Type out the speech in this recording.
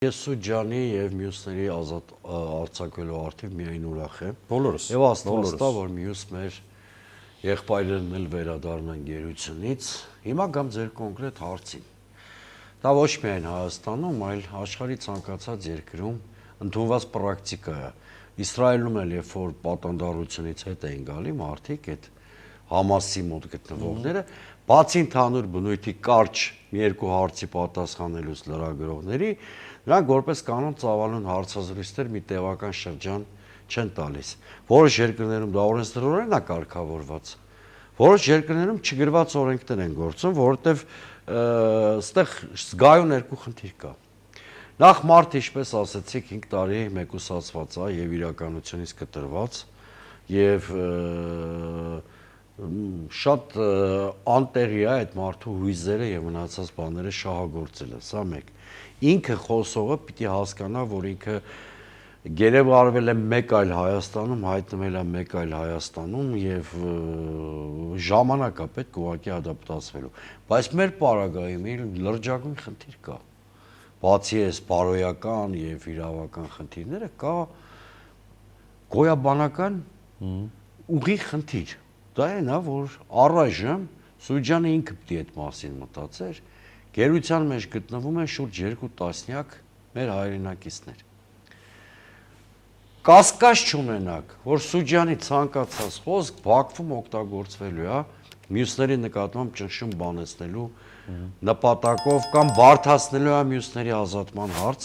Ես Սուջանի եւ մյուսների ազատ արձակվելու արդիվ միայն ուրախ եմ։ Բոլորս։ Եվ աստվածտա, որ մյուս մեր եղբայրներն էլ վերադառնան գերությունից։ Հիմա գամ ձեր կոնկրետ հարցին։ Դա ոչ միայն Հայաստանում, այլ աշխարհի ցանկացած երկրում ընդունված պրակտիկա է։ Իսրայելում էլ երբ որ պատանդառությունից հետ էին գալի մարդիկ այդ Համասի մոտ գտնվողները, բացի ընդհանուր բնույթի կարճ մի երկու հարցի պատասխանելուց լրագրողների, նրանք որպես կանոն ծավալուն հարցազրույցներ մի տևական շրջան չեն տալիս։ Որոշ երկրներում դա օրենսդրորեն է կարգավորված, որոշ երկրներում չգրված օրենքներ են գործում, որովհետև այստեղ զգայուն երկու խնդիր կա։ Նախ մարդը, ինչպես ասացիք, 5 տարի մեկուսացված է եւ իրականությունից կտրված եւ շատ անտեղի է այդ մարդու հույզերը եւ մնացած բաները շահագործելը, սա մեկ։ Ինքը խոսողը պիտի հասկանա, որ ինքը գերեվարվել է մեկ այլ Հայաստանում, հայտնվել է մեկ այլ Հայաստանում եւ ժամանակ է պետք ուղղակի ադապտացվելու։ Բայց մեր պարագայում իր լրջագույն խնդիր կա։ Բացի այս բարոյական եւ իրավական խնդիրները կա գոյաբանական ուղի խնդիր։ Դա այն է, որ առայժմ Սուջանը ինքը պիտի այդ մասին մտածեր, գերության մեջ գտնվում են շուրջ 2 տասնյակ մեր հայրենակիցներ։ Կասկած չունենաք, որ Սուջանի ցանկացած խոսք Բաքվում օգտագործվելու է մյուսների նկատմամբ ճնշում բանեցնելու նպատակով կամ բարդացնելու է մյուսների ազատման հարց